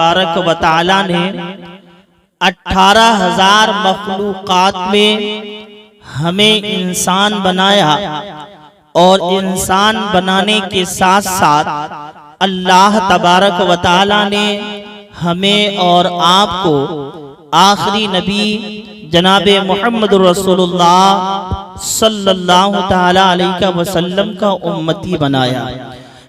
تبارک و تعالی نے 18,000 مخلوقات میں ہمیں انسان بنایا، اور انسان بنانے کے ساتھ ساتھ اللہ تبارک و تعالی نے ہمیں اور آپ کو آخری نبی جناب محمد رسول اللہ صلی اللہ تعالی علیہ وسلم کا امتی بنایا۔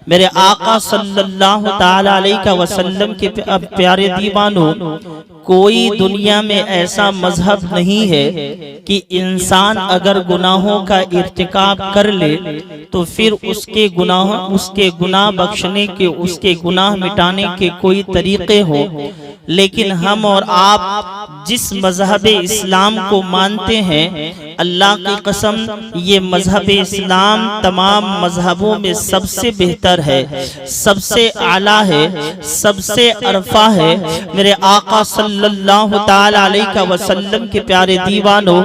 میرے آقا صلی اللہ تعالی علیہ وسلم کے پیارے دیوانوں، کوئی دنیا میں ایسا مذہب نہیں ہے کہ انسان اگر گناہوں کا ارتکاب کر لے تو پھر اس کے گناہ بخشنے کے، اس کے گناہ مٹانے کے کوئی طریقے ہو۔ لیکن ہم اور آپ جس مذہب اسلام کو مانتے ہیں، اللہ کی قسم یہ مذہب اسلام تمام مذہبوں میں سب سے بہتر ہے، سب سے اعلیٰ ہے، سب سے عرفہ ہے۔ میرے آقا صلی اللہ تعالی علیہ وسلم کے پیارے دیوانوں،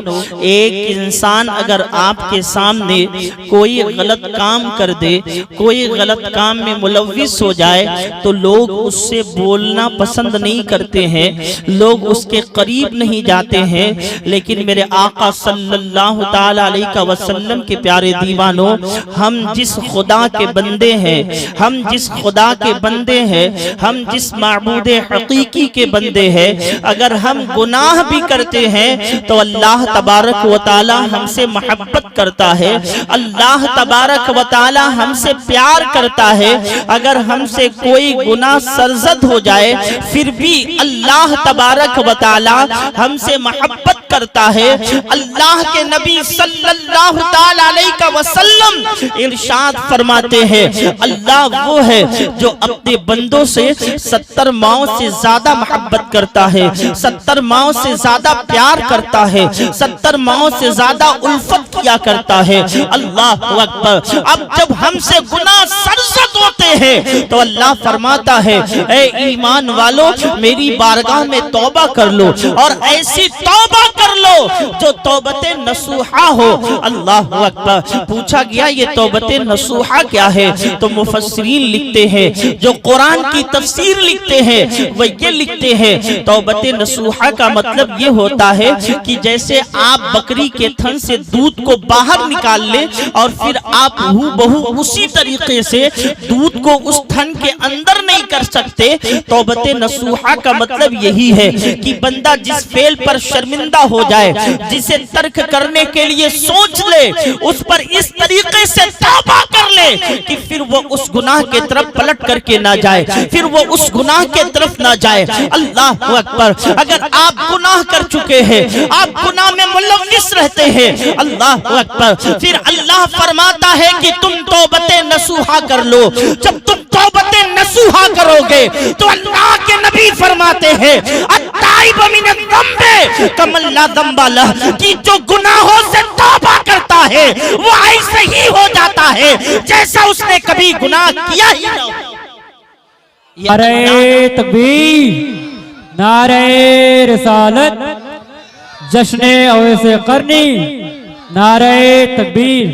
ایک انسان اگر آپ کے سامنے کوئی غلط کام کر دے، کوئی غلط کام میں ملوث ہو جائے تو لوگ اس سے بولنا پسند نہیں کرتے ہیں، لوگ اس کے قریب نہیں جاتے ہیں۔ لیکن میرے آقا صلی اللہ تعالی علیہ وسلم کے پیارے دیوانوں، ہم جس خدا کے بندے ہیں، ہم جس خدا کے بندے ہیں، ہم جس معبود حقیقی کے بندے ہیں، اگر ہم گناہ بھی کرتے ہیں تو اللہ تبارک و تعالی ہم سے محبت کرتا ہے، اللہ تبارک و تعالی ہم سے پیار کرتا ہے۔ اگر ہم سے کوئی گناہ سرزد ہو جائے پھر بھی اللہ تبارک و تعالی ہم سے محبت کرتا ہے۔ اللہ کے نبی صلی اللہ تعالی علیہ وسلم ارشاد فرماتے ہیں، اللہ وہ ہے جو اپنے بندوں سے 70 ماؤں سے زیادہ محبت کرتا ہے، 70 ماؤں سے زیادہ پیار کرتا ہے، 70 ماؤں سے زیادہ الفت کیا کرتا ہے۔ اللہ اکبر۔ اب جب ہم سے گناہ سرزد ہوتے ہیں تو اللہ فرماتا ہے، اے ایمان والو میری بارگاہ میں توبہ کر لو، اور ایسی توبہ کر لو جو توبت نصوحہ ہو۔ اللہ اکبر۔ پوچھا گیا یہ توبت نصوحہ کیا ہے؟ تو مفسرین لکھتے ہیں، جو قرآن کی تفسیر لکھتے ہیں وہ یہ لکھتے ہیں، توبت نصوحہ کا مطلب یہ ہوتا ہے کہ جیسے آپ بکری کے تھن سے دودھ کو باہر نکال لیں اور پھر آپ بہو اسی طریقے سے دودھ کو اس تھن کے اندر نہیں کر سکتے، توبت نصوحہ کا مطلب یہی ہے کہ بندہ جس فعل پر شرمندہ ہو جائے، جسے ترک کرنے کے لیے سوچ لے، اس پر اس طریقے سے توبہ کر لے کہ پھر وہ اس گناہ کے طرف پلٹ کر کے نہ جائے، پھر وہ اس گناہ کے طرف نہ جائے۔ اللہ اکبر۔ اگر آپ گناہ کر چکے ہیں، آپ گناہ میں ملوث رہتے ہیں، اللہ اکبر، پھر اللہ فرماتا ہے کہ تم توبت نصوحہ کر لو۔ جب تم توبت نصوحہ کرو گے تو اللہ کے نبی فرماتے ہیں، التائب من الذنب کمن لا ذنب لہ، کہ جو گناہوں سے توبہ کرتا ہے وہ ایسے ہی ہو جاتا ہے جیسا اس نے کبھی گناہ کیا ہی نہ ہو۔ نعرہ تکبیر، نعرہ رسالت، جشن اویس قرنی، نعرہ تکبیر۔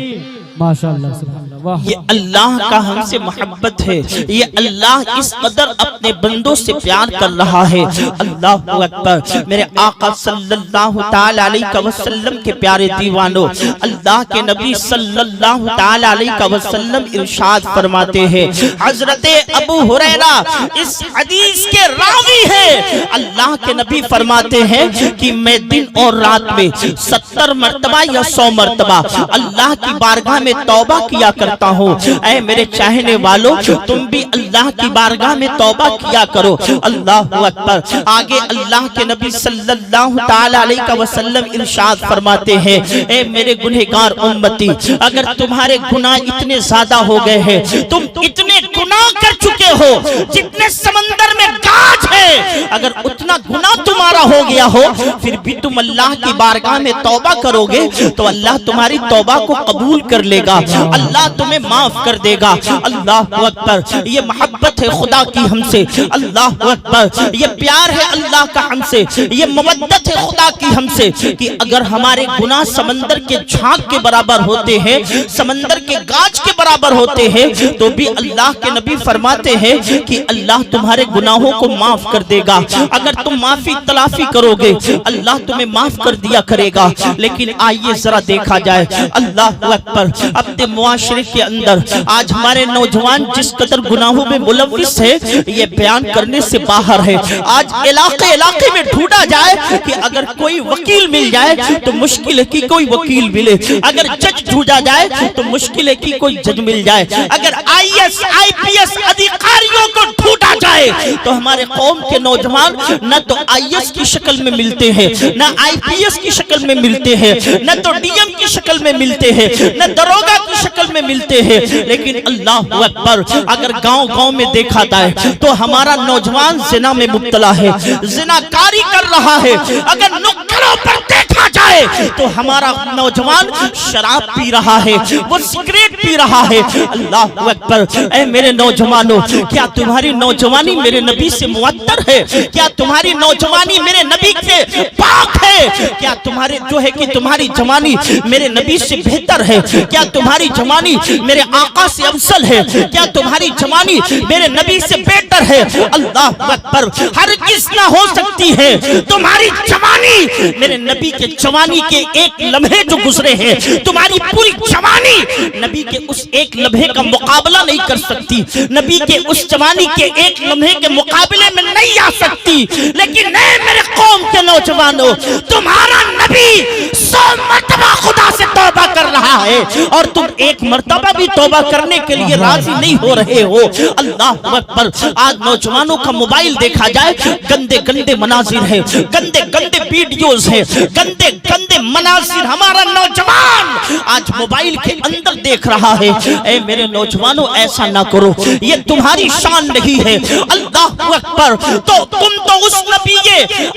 ماشاءاللہ سبحان اللہ۔ یہ اللہ کا ہم سے محبت ہے، یہ اللہ اس قدر اپنے بندوں سے پیار کر رہا ہے۔ اللہ اکبر۔ میرے آقا صلی اللہ تعالی علیہ وسلم کے پیارے دیوانوں، اللہ کے نبی صلی اللہ تعالی علیہ وسلم ارشاد فرماتے ہیں، حضرت ابو ہریرہ اس حدیث کے راوی ہیں، اللہ کے نبی فرماتے ہیں کہ میں دن اور رات میں 70 مرتبہ یا 100 مرتبہ اللہ کی بارگاہ میں توبہ کیا کرتا ہوں۔ اے میرے چاہنے والوں، تم بھی اللہ کی بارگاہ میں توبہ کیا کرو۔ اللہ اکبر۔ آگے اللہ کے نبی صلی اللہ تعالی علیہ وسلم ارشاد فرماتے ہیں، اے میرے گنہگار امتی، اگر تمہارے گناہ اتنے زیادہ ہو گئے ہیں، تم اتنے گناہ کر چکے ہو جتنے سمندر میں گاج ہے، اگر اتنا گناہ تمہارا ہو گیا ہو پھر بھی تم اللہ کی بارگاہ میں توبہ کرو گے تو اللہ تمہاری توبہ کو قبول کر لے گا، اللہ تمہیں معاف کر دے گا۔ اللہ اکبر، یہ محبت ہے خدا کی ہم سے، اللہ اکبر، یہ پیار ہے اللہ کا ہم سے، یہ مودت ہے خدا کی ہم سے کہ اگر ہمارے گناہ سمندر کے جھانک کے برابر ہوتے ہیں، سمندر کے گاج کے برابر ہوتے ہیں، تو بھی اللہ کے نبی فرماتے ہیں کہ اللہ تمہارے گناہوں کو معاف کر دے گا۔ اگر تم معافی تلافی کرو گے اللہ تمہیں معاف کر دیا کرے گا۔ لیکن آئیے ذرا دیکھا جائے، اللہ اکبر، اپنے معاشرے کے اندر آج ہمارے نوجوان جس قدر گناہوں میں ملوث ہے یہ بیان کرنے سے باہر ہے۔ آج علاقے میں ڈھونڈا جائے کہ اگر کوئی وکیل مل جائے تو مشکل ہے کہ کوئی وکیل ملے، اگر جج ڈھونڈا جائے تو مشکل ہے کہ کوئی جج مل جائے، اگر IAS ادھیکاریوں کو ڈھونڈا جائے تو ہمارے قوم کے نوجوان نہ تو IAS کی شکل میں ملتے ہیں، نہ IPS کی شکل میں ملتے ہیں، نہ تو DM کی شکل میں ملتے ہیں، نہ دروگا کی شکل میں ملتے ہیں۔ لیکن اللہ اکبر، اگر گاؤں میں دیکھا جائے تو ہمارا نوجوان زنا میں مبتلا ہے، زناکاری کر رہا ہے، اگر نکڑوں پر دیکھا جائے تو ہمارا نوجوان شراب پی رہا ہے، وہ سگریٹ پی رہا ہے۔ اللہ اکبر، اے میرے نوجوانوں، کیا تمہاری نوجوانی میرے نبی سے معطر ہے؟ کیا تمہاری نوجوانی میرے نبی سے پاک ہے؟ کیا تمہارے جو ہے کہ تمہاری جوانی میرے نبی سے بہتر ہے؟ کیا تمہاری جوانی میرے آقا سے افضل ہے؟ کیا تمہاری جوانی میرے نبی سے بہتر ہے؟ اللہ اکبر، ہرگز نہ ہو سکتی ہے تمہاری جوانی میرے نبی کے جوانی کے ایک لمحے جو گزرے ہیں، تمہاری پوری جوانی نبی کے اس ایک لمحے کا مقابلہ نہیں کر سکتی، نبی کے اس جوانی کے ایک لمحے کے مقابلے میں نہیں آ سکتی۔ لیکن اے میرے قوم کے نوجوانوں، تمہارا نبی 100 مرتبہ خدا سے توبہ کر رہا ہے اور تم ایک مرتبہ بھی توبہ کرنے کے لیے راضی نہیں ہو رہے ہو۔ اللہ اکبر، آج نوجوانوں کا موبائل دیکھا جائے گندے گندے مناظر ہیں، گندے گندے ویڈیوز ہیں، گندے گندے مناظر ہمارا نوجوان آج موبائل کے اندر دیکھ رہا ہے۔ اے میرے نوجوانوں، ایسا نہ کرو، یہ تمہاری شان نہیں ہے۔ اللہ اکبر، تو تم تو اس نبی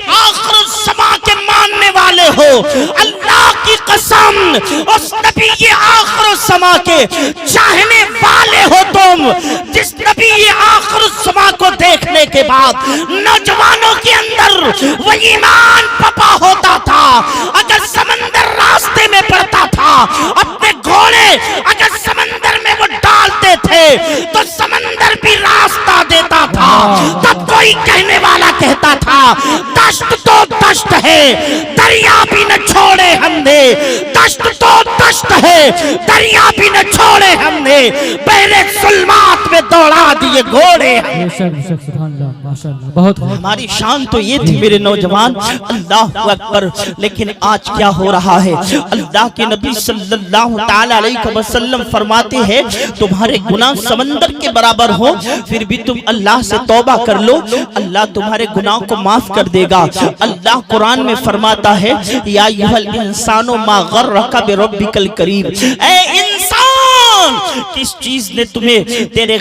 آخر الزمان کے ماننے والے ہو، اللہ کی قسم اس نبی آخر الزمان کے چاہنے والے ہو تم، جس نبی آخر الزمان کو دیکھنے کے بعد نوجوانوں کے اندر وہ ایمان پپا ہوتا تھا۔ اگر سمندر راستے میں پڑتا تھا، اپنے گھوڑے اگر سمندر میں وہ ڈالتے تھے تو سمندر بھی راستہ دیتا تھا۔ تب کوئی کہنے والا کہتا تھا دشت تو دشت ہے دریا بھی نہ چھوڑے ہم نے، دشت تو دشت ہے دریا بھی نہ چھوڑے ہم نے، پہلے ظلمات میں دوڑا دیے گھوڑے۔ ہماری شان تو یہ تھی میرے نوجوان، اللہ اکبر۔ لیکن آج کیا ہو رہا ہے؟ اللہ کے نبی صلی اللہ تعالی علیہ وسلم فرماتے ہیں تمہارے گناہ سمندر کے برابر ہو پھر بھی تم اللہ سے توبہ کر لو، اللہ تمہارے گناہ کو معاف کر دے گا۔ اللہ قرآن میں فرماتا ہے یا ایھا الانسان ما غرک بربک الکریم، اے انسان کس چیز نے تمہیں تیرے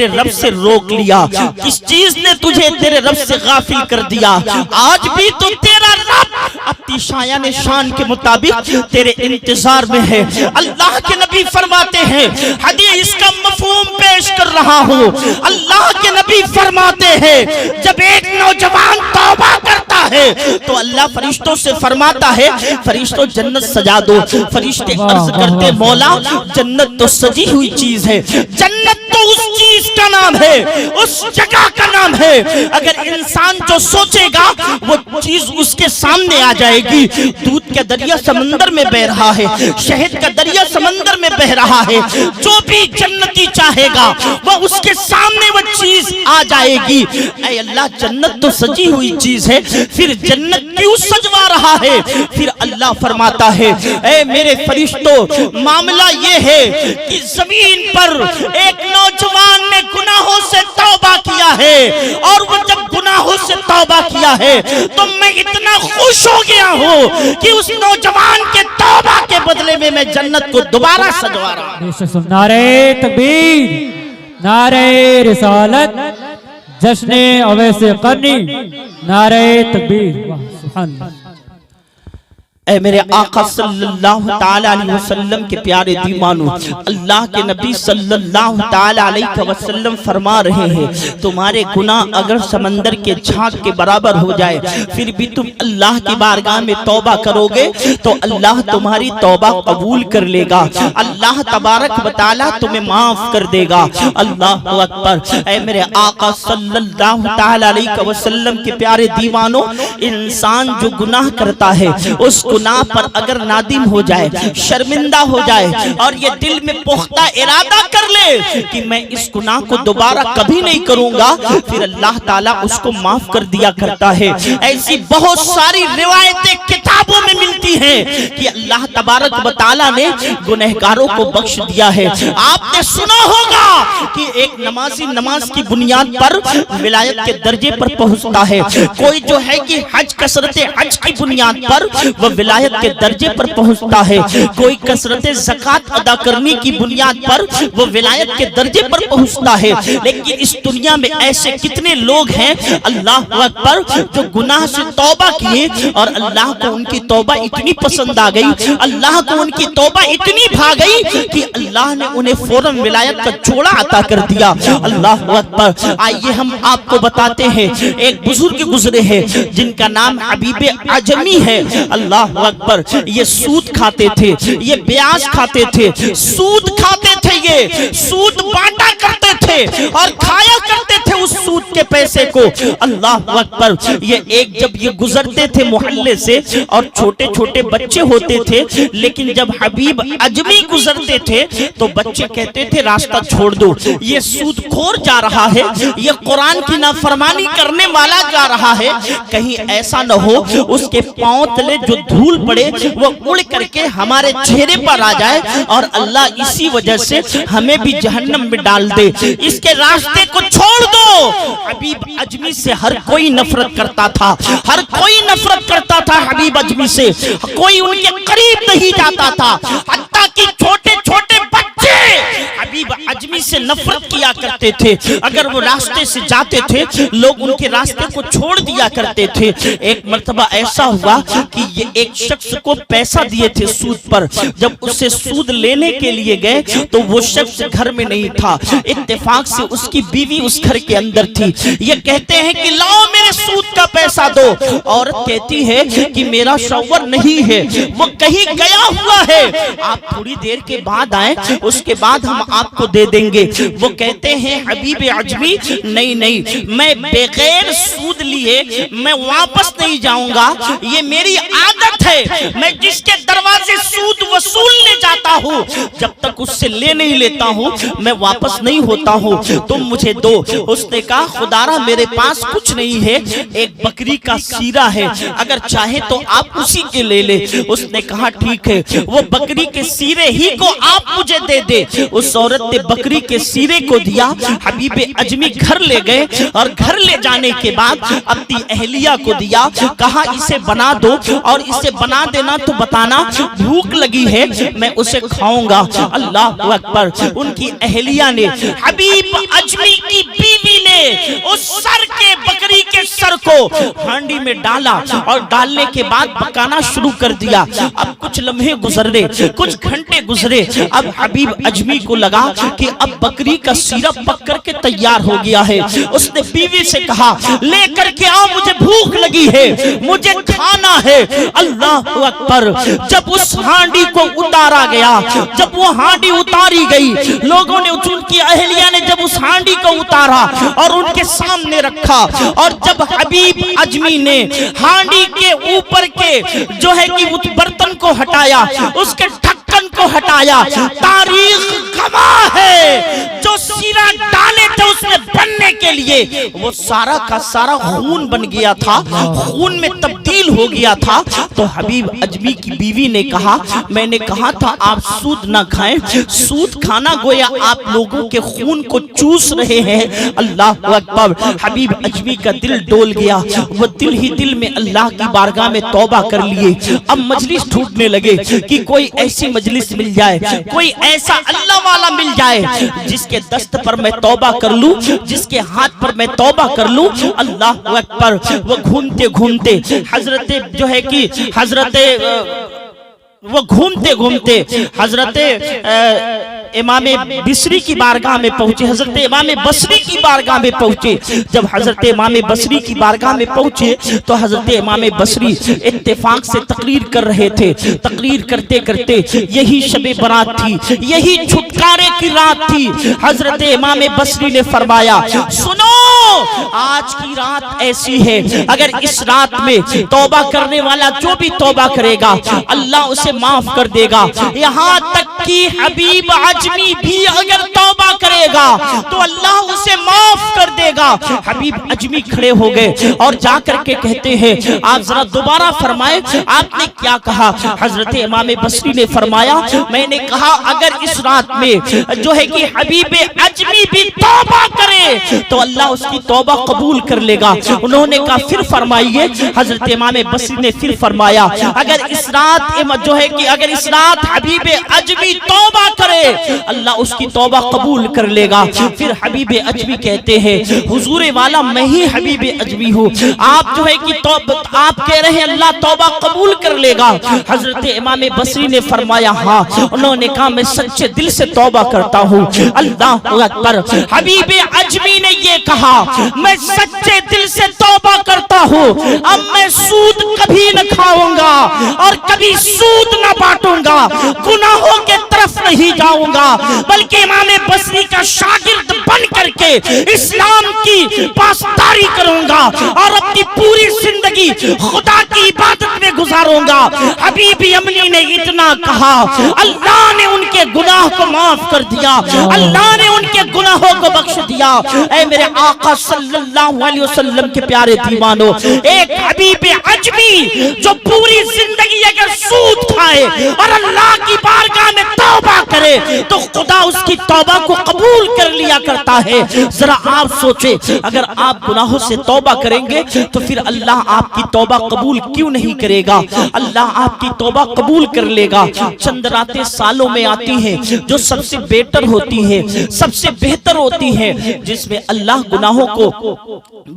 رب سے روک لیا، کس چیز نے تجھے تیرے رب سے غافل کر دیا؟ آج بھی تو تیرا رب اپنی شایان شان کے مطابق تیرے انتظار میں ہے۔ اللہ کے نبی فرماتے ہیں، حدیث کا مفہوم پیش کر رہا ہوں، اللہ کے نبی فرماتے ہیں جب ایک نوجوان توبہ کرتا ہے تو اللہ فرشتوں سے فرماتا ہے فرشتوں جنت سجا دو۔ فرشتے عرض کرتے مولا جنت تو سجی ہوئی چیز ہے، جنت تو اس چیز کا نام ہے، اس جگہ کا نام ہے، اگر انسان جو سوچے گا وہ چیز اس کے سامنے آ جائے گی۔ دودھ کا دریا سمندر میں بہ رہا ہے، شہد کا دریا سمندر میں بہ رہا ہے، جو بھی جنتی چاہے گا وہ اس کے سامنے وہ چیز آ جائے گی۔ اے اللہ جنت تو سجی ہوئی چیز ہے، پھر جنت کیوں سجوا رہا ہے؟ پھر اللہ فرماتا ہے اے میرے فرشتوں معاملہ یہ ہے کہ زمین پر ایک نوجوان نے گناہوں سے توبہ کیا ہے، اور وہ جب گناہوں سے توبہ کیا ہے تو میں اتنا خوش ہو گیا ہوں کہ اس نوجوان کے توبہ کے بدلے میں جنت کو دوبارہ سجوا رہا ہوں۔ نعرہ تکبیر، نعرہ رسالت، جشن اویس قرنی، نعرہ تکبیر، واہ سبحان اللہ۔ اے میرے آقا صلی اللہ تعالی علیہ وسلم کے پیارے دیوانوں، اللہ کے نبی صلی اللہ تعالی علیہ وسلم فرما رہے ہیں تمہارے گناہ اگر سمندر کے جھاگ کے برابر ہو جائے پھر بھی تم اللہ کی بارگاہ میں توبہ کرو گے تو اللہ تمہاری توبہ قبول کر لے گا، اللہ تبارک و تعالی تمہیں معاف کر دے گا۔ اللہ اکبر۔ اے میرے آقا صلی اللہ تعالی علیہ وسلم کے پیارے دیوانوں، انسان جو گناہ کرتا ہے اس گناہ پر اگر نادم ہو جائے، شرمندہ ہو جائے اور یہ دل میں پختہ ارادہ کر لے کہ میں اس گناہ کو دوبارہ کبھی نہیں کروں گا، پھر اللہ تعالیٰ اس کو معاف کر دیا کرتا ہے۔ ایسی بہت ساری روایتیں کتابوں میں ملتی ہیں کہ اللہ تبارک و تعالیٰ نے گنہگاروں کو بخش دیا ہے۔ آپ نے سنا ہوگا کہ ایک نمازی نماز کی بنیاد پر ولایت کے درجے پر پہنچتا ہے، کوئی جو ہے کہ حج کثرت حج کی بنیاد پر وہ ولایت کے درجے پر پہنچتا ہے، کوئی کثرت زکوٰۃ ادا کرنے کی بنیاد پر وہ ولایت کے درجے پر پہنچتا ہے۔ لیکن اس دنیا میں ایسے کتنے لوگ ہیں اللہ اکبر جو گناہ سے توبہ کیے اور اللہ کو ان کی توبہ اتنی پسند آ گئی، اللہ کو ان کی توبہ اتنی بھا گئی کہ اللہ نے انہیں فوراً ولایت کا جوڑا عطا کر دیا۔ اللہ اکبر۔ آئیے ہم آپ کو بتاتے ہیں، ایک بزرگ گزرے ہیں جن کا نام حبیب عجمی ہے۔ اللہ اکبر۔ یہ سود کھاتے تھے، یہ بیاج کھاتے تھے، سود کھاتے تھے، یہ سود بانٹا کرتے تھے اور کھایا کرتے تھے اس سود کے پیسے کو۔ اللہ اکبر۔ جب یہ گزرتے تھے محلے سے اور چھوٹے چھوٹے بچے ہوتے تھے، لیکن جب حبیب عجمی گزرتے تھے تو بچے کہتے تھے راستہ چھوڑ دو، یہ سود خور جا رہا ہے، یہ قرآن کی نافرمانی کرنے والا جا رہا ہے، کہیں ایسا نہ ہو اس کے پاؤں تلے جو دھول پڑے وہ اڑ کر کے ہمارے چہرے پر آ جائے اور اللہ اسی وجہ سے ہمیں بھی جہنم میں ڈال دے، اس کے راستے کو چھوڑ دو۔ حبیب عجمی سے ہر کوئی نفرت کرتا تھا، ہر کوئی نفرت کرتا تھا حبیب عجمی سے، کوئی ان کے قریب نہیں جاتا تھا، حتیٰ کہ چھوٹے چھوٹے بچے حبیب عجمی سے نفرت کیا کرتے تھے۔ اگر وہ راستے سے جاتے تھے لوگ ان کے راستے کو چھوڑ دیا کرتے تھے۔ ایک مرتبہ ایسا ہوا کہ یہ ایک شخص کو پیسہ دیے تھے سود پر، جب اسے سود لینے کے لیے گئے تو وہ شخص گھر میں نہیں تھا، اتفاق سے اس کی بیوی اس گھر کے اندر تھی۔ یہ کہتے ہیں کہ لاؤ میرے سود کا پیسہ دو، عورت کہتی ہے کہ میرا شوہر نہیں ہے، وہ کہیں گیا ہوا ہے، آپ تھوڑی دیر کے بعد آئیں اس کے بعد ہم آپ کو دے دیں گے۔ وہ کہتے ہیں حبیب عجمی نہیں، میں بغیر سود لیے میں واپس نہیں جاؤں گا، یہ میری عادت ہے، میں جس کے دروازے سود وصولنے جاتا ہوں جب تک اس سے لے نہیں لیتا ہوں میں واپس نہیں ہوتا ہوں، تم مجھے دو۔ اس نے کہا خدا را میرے پاس کچھ نہیں ہے، ایک بکری کا سیرا ہے، اگر چاہے تو آپ اسی کے لے لے۔ اس نے کہا ٹھیک ہے، وہ بکری کے سیرے ہی کو آپ مجھے دے دے۔ اس عورت نے بکری کے سیرے کو دیا، حبیب عجمی گھر لے گئے اور گھر لے جانے کے بعد اپنی اہلیہ کو دیا، کہا اسے بنا دو اور اسے بنا دینا تو بتانا بھوک لگی ہے میں اسے کھاؤں گا۔ اللہ اکبر۔ ان کی اہلیہ نے حبیب عجمی کی بیوی نے اس سر کے بکری کے سر کو ہانڈی میں ڈالا اور ڈالنے کے بعد پکانا شروع کر دیا۔ اب کچھ لمحے گزرے، کچھ گھنٹے گزرے، اب حبیب عجمی کو لگا کہ اب بکری کا سیرا پک کر کے تیار ہو گیا ہے۔ اس نے بیوی سے کہا لے کر کے آؤ، مجھے بھوک لگی ہے، مجھے کھانا ہے۔ اللہ اکبر۔ جب اس ہانڈی کو اتارا گیا، جب وہ ہانڈی اتاری گئی، لوگوں نے ان کی اہلیہ نے جب اس ہانڈی کو اتارا اور ان کے سامنے رکھا، اور جب حبیب عجمی نے ہانڈی کے اوپر کے جو ہے کہ اس برتن کو ہٹایا، اس کے ڈھکن کو ہٹایا، تاریخ گواہ ہے جو سیرا ڈالے تھے اس میں بننے کے لیے وہ سارا کا سارا خون بن گیا تھا، خون میں تبدیل تبدیل ہو گیا تھا تو حبیب اجمی کی بیوی نے کہا میں نے کہا تھا آپ سود نہ کھائیں، سود کھانا گویا آپ لوگوں کے خون کو چوس رہے ہیں۔ اللہ اکبر، حبیب اجمی کا دل ڈول گیا، وہ دل ہی دل میں اللہ کی بارگاہ میں توبہ کر لیے۔ اب مجلس ڈھونڈنے لگے کہ کوئی ایسی مجلس مل جائے، کوئی ایسا اللہ والا مل جائے جس کے دست پر میں توبہ کر لوں، جس کے ہاتھ پر میں توبہ کر لوں۔ اللہ اکبر، وہ گھومتے گھومتے وہ گھومتے گھومتے حضرت امام بصری کی بارگاہ میں پہنچے، حضرت امام بصری کی بارگاہ میں پہنچے۔ جب حضرت امام بصری کی بارگاہ میں پہنچے تو حضرت امام بصری اتفاق سے تقریر کر رہے تھے۔ تقریر کرتے کرتے یہی شب برات تھی، یہی چھٹکارے کی رات تھی۔ حضرت امام بصری نے فرمایا سنو، آج کی رات ایسی ہے، اگر اس رات میں توبہ کرنے والا جو بھی توبہ کرے گا اللہ اسے معاف کر دے گا، یہاں تک کہ حبیب اجمی بھی اگر توبہ کرے گا تو اللہ اسے معاف کر دے گا۔ حبیب اجمی کھڑے ہو گئے اور جا کر کے کہتے ہیں آپ ذرا دوبارہ فرمائیں آپ نے کیا کہا؟ حضرت امام بصری نے فرمایا میں نے کہا اگر اس رات میں جو ہے کہ حبیب اجمی بھی توبہ کرے تو اللہ اس کی توبہ قبول کر لے گا۔ انہوں نے کہا پھر فرمائیے۔ حضرت امام بصری نے پھر فرمایا اگر اس رات جو ہے کہ اگر اس رات حبیب اجمی توبہ کرے اللہ اس کی توبہ قبول کر لے گا۔ پھر حبیب اجمی کہتے ہیں حضور والا میں ہی حبیب اجمی ہوں، آپ جو ہے کہ آپ کہہ رہے ہیں اللہ توبہ قبول کر لے گا۔ حضرت امام بصری نے فرمایا ہاں۔ انہوں نے کہا میں سچے دل سے توبہ کرتا ہوں۔ اللہ اکبر، حبیب اجمی نے یہ کہا میں سچے دل سے توبہ کرتا ہوں، اب میں سود کبھی نہ کھاؤں گا اور کبھی سود نہ بانٹوں گا، گناہوں کے طرف نہیں جاؤں گا، بلکہ امام بصری کا شاگرد بن کر کے اسلام کی پاسداری کروں گا اور اپنی پوری زندگی خدا کی عبادت میں گزاروں گا۔ حبیب یمنی نے اتنا کہا اللہ نے ان کے گناہ کو معاف کر دیا، اللہ نے ان کے گناہوں کو بخش دیا۔ اے میرے آقا صلی اللہ علیہ وسلم کے پیارے دیوانوں، ایک حبیب اجمی جو پوری زندگی اگر سود کھائے اور اللہ کی بارگاہ میں توبہ کرے تو خدا اس کی توبہ کو قبول کر لیا کرتا ہے۔ ذرا آپ سوچیں اگر آپ گناہوں سے توبہ کریں گے تو پھر اللہ آپ کی توبہ قبول کیوں نہیں کرے گا؟ اللہ آپ کی توبہ قبول کر لے گا۔ چند راتیں سالوں میں آتی ہیں جو سب سے بیٹر ہوتی ہیں، سب سے بہتر ہوتی ہیں، جس میں اللہ گناہوں کو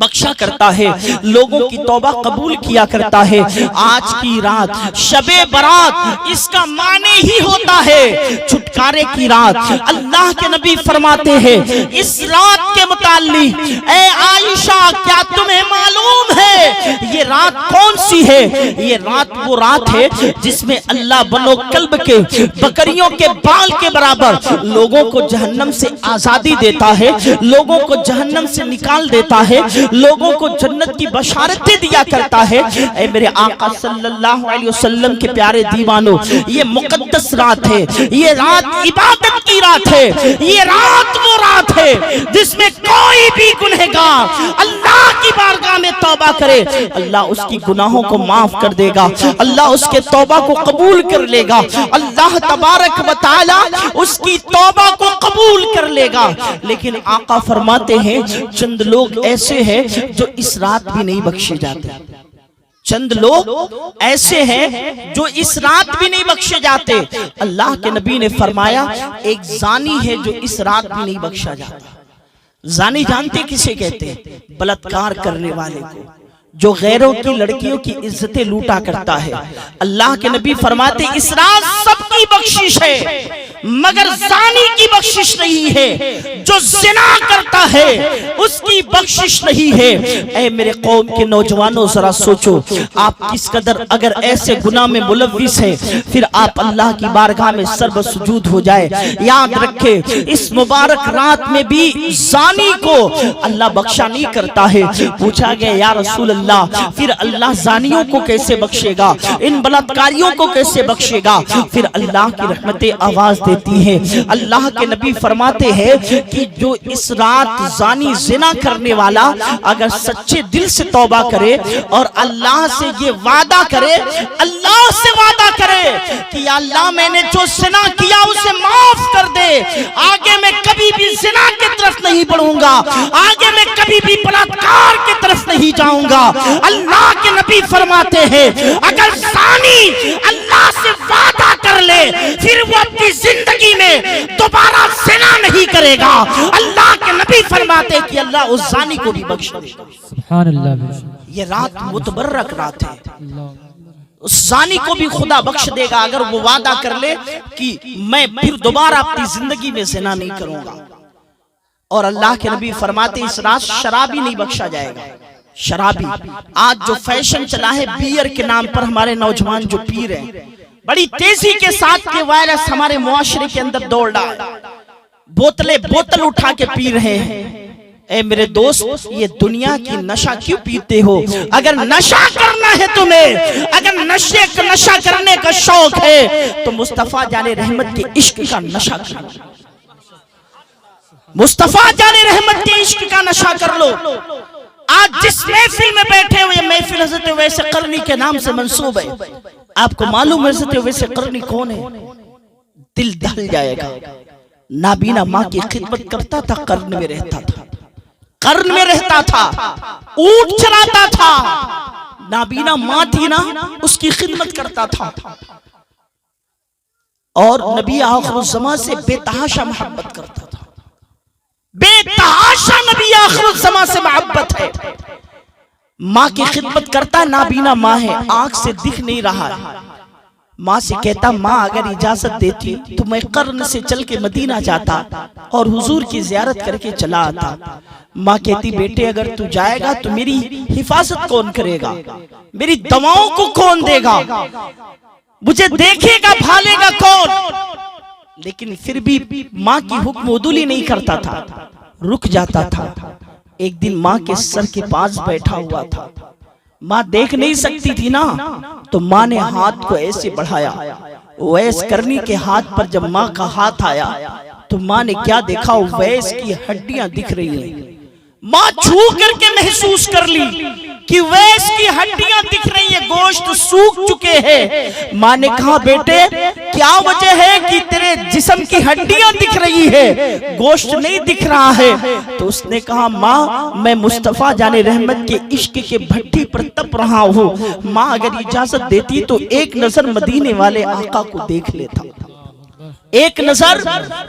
بخشا کرتا ہے، لوگوں کی توبہ قبول کیا کرتا ہے۔ آج کی رات شب برات اس کا معنی ہی ہوتا ہے چھٹکارے کی رات۔ اللہ کے نبی فرماتے ہیں اس رات کے متعلق اے عائشہ کیا تمہیں معلوم ہے یہ رات کون سی ہے؟ یہ رات وہ رات ہے جس میں اللہ بنو کلب کے بکریوں کے بال کے برابر لوگوں کو جہنم سے آزادی دیتا ہے، لوگوں کو جہنم سے نکال دیتا ہے، لوگوں کو جنت کی بشارتیں دیا کرتا ہے۔ اے میرے آقا صلی اللہ علیہ وسلم کے پیارے دیوانوں، یہ مقدس رات ہے، یہ رات عبادت کی رات ہے، یہ رات وہ رات ہے جس میں کوئی بھی گنہگار اللہ کی بارگاہ میں توبہ کرے اللہ اس کی گناہوں کو معاف کر دے گا، اللہ اس کے توبہ کو قبول کر لے گا، اللہ تبارک و تعالی اس کی توبہ کو قبول کر لے گا۔ لیکن آقا فرماتے ہیں چند لوگ ایسے ہیں جو اس رات بھی نہیں بخشے جاتے، چند لوگ ایسے ہیں جو اس رات بھی نہیں بخشے جاتے۔ اللہ کے نبی نے فرمایا ایک زانی ہے جو اس رات بھی نہیں بخشا جاتا۔ زانی جانتے کسے کہتے ہیں؟ بلاತ್ಕಾರ کرنے والے کو، جو غیروں کی لڑکیوں کی عزتیں لوٹا کرتا ہے۔ اللہ کے نبی فرماتے اس رات سب کی بخشش ہے مگر زانی کی بخشش نہیں ہے، جو زنا کرتا ہے اس کی بخشش نہیں ہے۔ اے میرے قوم کے نوجوانوں ذرا سوچو آپ کس قدر اگر ایسے گناہ میں ملوث ہیں، پھر آپ اللہ کی بارگاہ میں سر سجود ہو جائے۔ یاد رکھے اس مبارک رات میں بھی زانی کو اللہ بخشا نہیں کرتا ہے۔ پوچھا گیا یا رسول اللہ پھر اللہ زانیوں کو کیسے بخشے گا، ان بلاತ್ಕಾರಿوں کو کیسے بخشے گا؟ پھر اللہ کی رحمتیں آواز دیتی ہیں۔ اللہ کے نبی فرماتے ہیں کہ جو اس رات زانی زنا کرنے والا اگر سچے دل سے توبہ کرے اور اللہ سے یہ وعدہ کرے، اللہ سے وعدہ کرے کہ یا اللہ میں نے جو زنا کیا اسے معاف کر دے، آگے میں کبھی بھی زنا کی طرف نہیں بڑھوں گا، آگے میں کبھی بھی بلاತ್ಕಾರ کی طرف نہیں جاؤں گا۔ اللہ کے نبی فرماتے ہیں اگر زانی اللہ سے وعدہ کر لے پھر وہ اپنی زندگی میں دوبارہ زنا نہیں کرے گا، اللہ کے نبی فرماتے ہیں کہ اللہ اس زانی کو بھی بخش دے گا۔ سبحان اللہ۔ یہ رات متبرک رات ہے، اس زانی کو بھی خدا بخش دے گا اگر وہ وعدہ کر لے کہ میں پھر دوبارہ اپنی زندگی میں زنا نہیں کروں گا۔ اور اللہ کے نبی فرماتے اس رات شرابی نہیں بخشا جائے گا۔ شرابی آج جو فیشن چلا ہے بیئر کے نام پر، ہمارے نوجوان جو پی رہے ہیں بڑی تیزی کے ساتھ، کے وائرس ہمارے معاشرے کے اندر دوڑ رہا ہے، بوتل اٹھا کے پی رہے ہیں۔ اے میرے دوست، یہ دنیا کی نشہ کیوں پیتے ہو؟ اگر نشہ کرنا ہے تمہیں، اگر نشہ کرنے کا شوق ہے تو مصطفیٰ جان رحمت کے عشق کا نشہ کر لو، مصطفیٰ جان رحمت کے عشق کا نشہ کر لو۔ آج جس محفل میں بیٹھے ہوئے محفل حضرت اویس قرنی کے نام سے منسوب ہے، آپ کو معلوم ہے حضرت اویس قرنی کون ہے؟ دل دہل جائے گا۔ نابینا ماں کی خدمت کرتا تھا، قرن میں رہتا تھا، قرن میں رہتا تھا، اونٹ چراتا تھا، نابینا ماں تھی نا اس کی خدمت کرتا تھا، اور نبی آخر الزمان سے بے تحاشا محبت کرتا تھا، بے تحاشا نبی آخر الزمان سے محبت ہے۔ ماں کی خدمت کرتا، نابینا ماں ہے، آنکھ سے دکھ نہیں رہا ہے۔ ماں سے کہتا ماں اگر اجازت دیتی تو میں قرن سے چل کے مدینہ جاتا اور حضور کی زیارت کر کے چلا آتا۔ ماں کہتی بیٹے اگر تو جائے گا تو میری حفاظت کون کرے گا، میری دواؤں کو کون دے گا، مجھے دیکھے گا بھالے گا کون؟ لیکن پھر بھی ماں کی حکم عدولی نہیں کرتا تھا، رک جاتا تھا۔ ایک دن ماں کے سر کے پاس بیٹھا ہوا تھا، ماں دیکھ نہیں سکتی تھی نا، تو ماں نے ہاتھ کو ایسے بڑھایا، اویس قرنی کے ہاتھ پر جب ماں کا ہاتھ آیا تو ماں نے کیا دیکھا؟ اویس کی ہڈیاں دکھ رہی ہیں۔ ماں چھو کر کے محسوس کر لی کہ اویس کی ہڈیاں دکھ رہی ہیں، گوشت سوکھ چکے ہیں۔ ماں نے کہا بیٹے کیا وجہ ہے کہ تیرے جسم کی ہڈیاں دکھ رہی ہے، گوشت نہیں دکھ رہا ہے؟ تو اس نے کہا ماں میں مصطفیٰ جان رحمت کے عشق کے بھٹی پر تپ رہا ہوں، ماں اگر اجازت دیتی تو ایک نظر مدینے والے آقا کو دیکھ لیتا، ایک نظر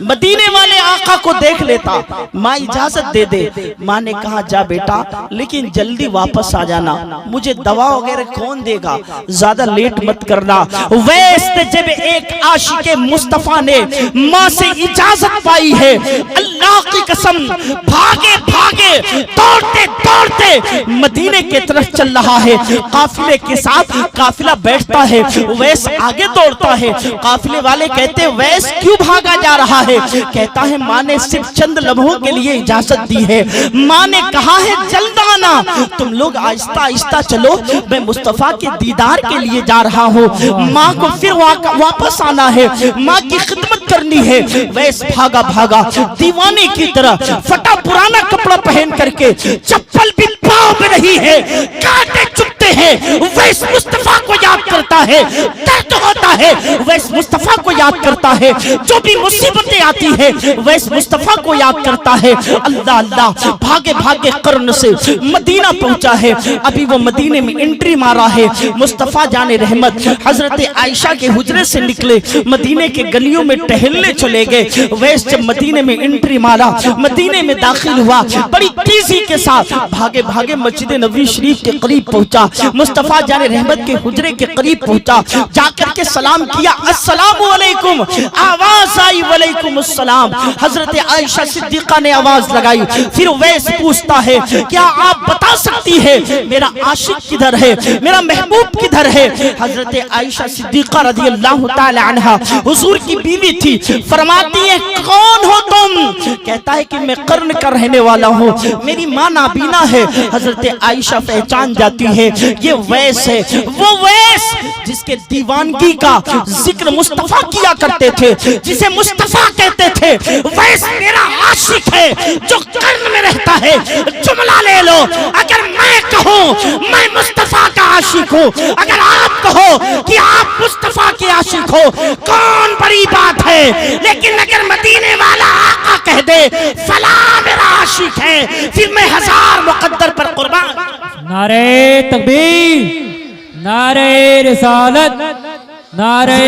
مدینے والے آقا کو دیکھ لیتا، ماں اجازت دے دے۔ ماں نے کہا جا بیٹا لیکن جلدی واپس آ جانا، مجھے دوا وغیرہ کون دے گا، زیادہ لیٹ مت کرنا۔ ویسے جب ایک عاشق مصطفیٰ نے ماں سے اجازت پائی ہے، اللہ کی قسم بھاگے بھاگے دوڑتے دوڑتے مدینے کے طرف چل رہا ہے، قافلے کے ساتھ قافلہ بیٹھتا ہے، ویس آگے دوڑتا ہے۔ قافلے والے کہتے ویس کیوں بھاگا جا رہا ہے؟ کہتا ہے ماں نے صرف چند لمحوں کے لیے اجازت دی ہے، ماں نے کہا ہے جلد آنا، تم لوگ آہستہ آہستہ چلو، میں مصطفیٰ کے دیدار کے لیے جا رہا ہوں، ماں کو پھر واپس آنا ہے، ماں کی خدمت کرنی ہے۔ ویس بھاگا بھاگا دیوانے کی طرح پھٹا پرانا کپڑا پہن کر کے، چپل بھی پاؤں میں نہیں ہے، کانٹے چبھتے ہیں، ویس مصطفیٰ کو یاد کرتا ہے، درد ہوتا ہے، ویس مصطفیٰ کو یاد کرتا ہے، جو بھی مصیبتیں آتی ہیں ویس مصطفیٰ کو یاد کرتا ہے۔ اللہ اللہ بھاگے بھاگے قرن سے مدینہ پہنچا ہے، ابھی وہ مدینے میں انٹری مارا ہے۔ مصطفیٰ جان رحمت حضرت عائشہ کے حجرے سے نکلے، مدینے کے گلیوں میں ٹہلنے چلے گئے۔ ویس جب مدینے میں انٹری مارا، مدینے میں داخل ہوا، بڑی تیزی کے ساتھ بھاگے بھاگے مسجد نبوی شریف کے قریب پہنچا، مصطفیٰ جان رحمت کے حجرے کے قریب پہنچا، جا کر کے سلام کیا، السلام علیکم، آواز آئی وعلیکم السلام۔ حضرت عائشہ صدیقہ نے آواز لگائی، پھر ویس پوچھتا ہے کیا آپ بتا سکتی ہے میرا عاشق کدھر ہے، میرا محبوب کدھر ہے؟ حضرت عائشہ صدیقہ رضی اللہ تعالی عنہا حضور کی بیوی تھی، فرماتی ہے کون ہو تم؟ کہتا ہے کہ میں قرن کا رہنے والا ہوں، میری ماں نابینا ہے۔ حضرت عائشہ پہچان جاتی ہے یہ ویس ہے، وہ ویس جس کے دیوانگی کا ذکر مصطفیٰ کیا کرتے تھے، جسے مصطفیٰ کہتے تھے، ویس میرا عاشق ہے جو قرن میں رہتا ہے۔ جملہ لے لو، اگر میں کہوں میں مصطفیٰ کا عاشق ہوں، اگر آپ کہو کہ آپ مصطفیٰ کے عاشق ہو، کون بڑی بات ہے؟ لیکن اگر مدینے والا آقا کہہ دے فلاں میرا عاشق ہے، پھر میں ہزار مقدر پر قربان۔ نعرہ تکبیر، نعرہ رسالت، نعرہ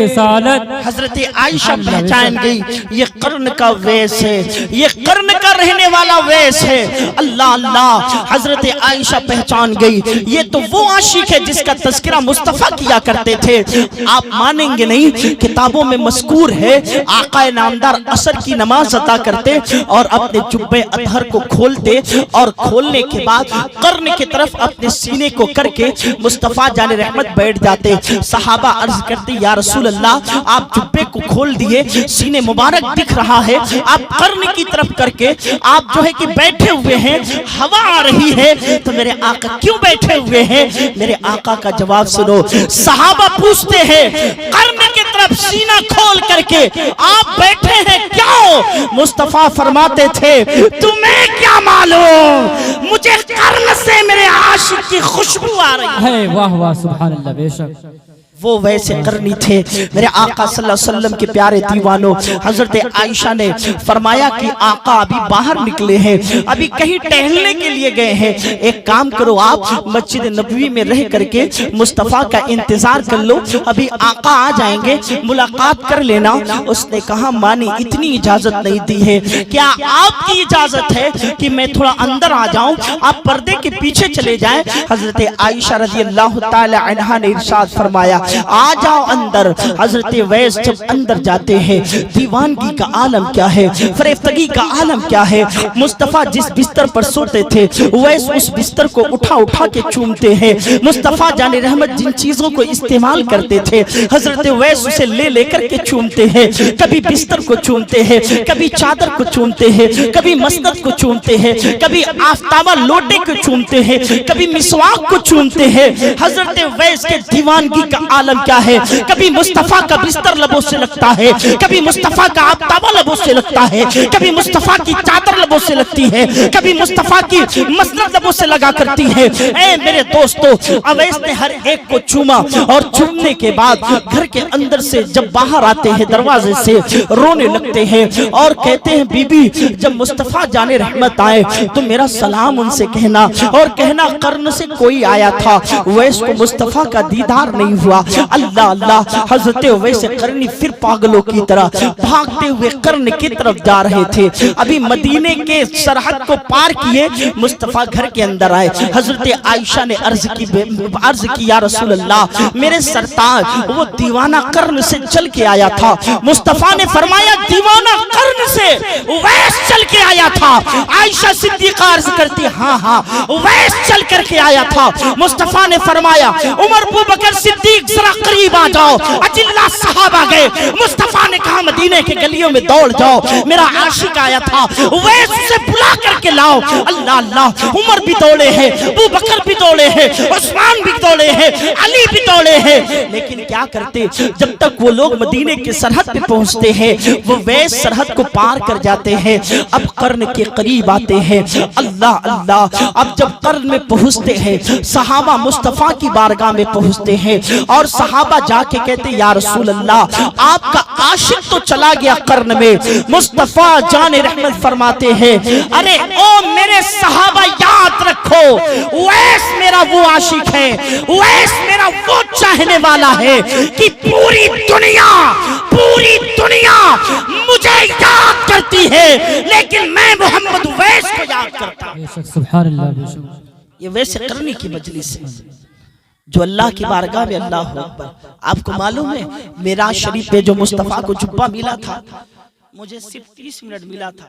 رسالت۔ حضرت عائشہ پہچان گئی یہ قرن کا ویس ہے، یہ قرن کا رہنے والا ویس ہے۔ اللہ اللہ، حضرت عائشہ پہچان گئی یہ تو وہ عاشق ہے جس کا تذکرہ مصطفیٰ کیا کرتے تھے۔ آپ مانیں گے نہیں، کتابوں میں مذکور ہے آقا نامدار عصر کی نماز ادا کرتے اور اپنے جبے اطہر کو کھولتے، اور کھولنے کے بعد قرن کی طرف اپنے سینے کو کر کے مصطفیٰ جان رحمت بیٹھ جاتے۔ صحابہ عرض کرتے یا رسول اللہ آپ جبے کو کھول دیے، سینے مبارک دکھ رہا ہے، آپ قرن کی طرف کر کے آپ جو ہے کہ بیٹھے ہوئے ہیں، ہوا آ رہی ہے، تو میرے آقا کیوں بیٹھے ہوئے ہیں؟ میرے آقا کا جواب سنو۔ صحابہ پوچھتے ہیں قرن کی طرف سینہ کھول کر کے آپ بیٹھے ہیں کیوں؟ مصطفیٰ فرماتے تھے تمہیں کیا معلوم، مجھے قرن سے میرے عاشق کی خوشبو آ رہی ہے۔ واہ واہ سبحان اللہ، بے شک وہ ویسے قرنی تھے۔ میرے آقا صلی اللہ علیہ وسلم کے پیارے دیوانوں، حضرت عائشہ نے فرمایا کہ آقا ابھی باہر نکلے ہیں، ابھی کہیں ٹہلنے کے لیے گئے ہیں، ایک کام کرو آپ مسجد نبوی میں رہ کر کے مصطفیٰ کا انتظار کر لو، ابھی آقا آ جائیں گے، ملاقات کر لینا۔ اس نے کہا مانی اتنی اجازت نہیں دی ہے، کیا آپ کی اجازت ہے کہ میں تھوڑا اندر آ جاؤں؟ آپ پردے کے پیچھے چلے جائیں۔ حضرت عائشہ رضی اللہ تعالی عنہا نے ارشاد فرمایا آ جاؤ اندر۔ حضرت ویس جب اندر جاتے ہیں، دیوانگی کا عالم کیا ہے، فریفتگی کا عالم کیا ہے۔ مصطفیٰ جس بستر پر سوتے تھے ویس اس بستر کو اٹھا اٹھا کے چومتے ہیں۔ مصطفیٰ جان رحمت جن چیزوں کو استعمال کرتے تھے حضرت ویس اسے لے لے کر کے چومتے ہیں، کبھی بستر کو چومتے ہیں، کبھی چادر کو چومتے ہیں، کبھی مسند کو چومتے ہیں، کبھی آفتابہ لوٹے کو چومتے ہیں، کبھی مسواک کو چومتے ہیں۔ حضرت ویس کے دیوانگی کا عالم کیا ہے، کبھی مصطفیٰ کا بستر لبوں سے لگتا ہے، کبھی مصطفیٰ کا آفتابہ لبوں سے لگتا ہے، کبھی مصطفیٰ کی چادر لبوں سے لگتی ہے، کبھی مصطفیٰ کی مسند لبوں سے لگا کرتی ہے۔ اے میرے دوستو، اویس نے ہر ایک کو چوما، اور چومنے کے بعد گھر کے اندر سے جب باہر آتے ہیں دروازے سے رونے لگتے ہیں اور کہتے ہیں بی بی جب مصطفیٰ جان رحمت آئے تو میرا سلام ان سے کہنا، اور کہنا قرن سے کوئی آیا تھا، ویس کو مصطفیٰ کا دیدار نہیں ہوا۔ اللہ اللہ، حضرت ویس قرنی پھر پاگلوں کی طرح بھاگتے ہوئے قرن کی طرف جا رہے تھے۔ ابھی مدینے کے سرحد کو پار کیے، مصطفیٰ گھر کے اندر آئے۔ حضرت عائشہ نے عرض کی یا رسول اللہ میرے سرتاج وہ دیوانہ قرن سے چل کے آیا تھا۔ مصطفیٰ نے فرمایا دیوانہ قرن سے ویس چل کے آیا تھا؟ عائشہ صدیقہ عرض کرتی ہاں ہاں ویس چل کر کے آیا تھا۔ مصطفیٰ نے فرمایا عمر ابو بکر صدیق ذرا قریب آ جاؤ۔ اجلہ صحابہ گئے، مصطفیٰ نے کہا مدینے کے گلیوں میں دوڑ جاؤ، میرا عاشق آیا تھا، ویس اسے بلا کر کے لاؤ۔ اللہ اللہ، عمر بھی دوڑے ہیں، ابو بکر بھی دوڑے ہیں، عثمان بھی دوڑے ہیں، علی بھی دوڑے ہیں، لیکن کیا کرتے جب تک وہ لوگ مدینے کے سرحد پہ پہنچتے ہیں وہ ویس سرحد کو پار کر جاتے ہیں، اب قرن کے قریب آتے ہیں۔ اللہ اللہ، اب جب قرن میں پہنچتے ہیں صحابہ مصطفیٰ کی بارگاہ میں پہنچتے ہیں، اور صحابہ جا کے کہتے یا رسول اللہ آپ کا عاشق تو چلا گیا قرن میں۔ مصطفیٰ جان رحمت فرماتے ہیں ارے او میرے صحابہ یاد رکھو ویس میرا وہ عاشق ہے، ویس میرا وہ چاہنے والا ہے کہ پوری دنیا مجھے یاد کرتی ہے لیکن میں محمد ویس کو یاد کرتا ہوں۔ سبحان اللہ، بے شک یہ ویس قرنی کی مجلس ہے جو اللہ کی بارگاہ میں اللہ اکبر۔ آپ کو معلوم ہے معراج شریف پہ جو مصطفیٰ کو جبہ ملا تھا مجھے صرف 30 منٹ ملا تھا۔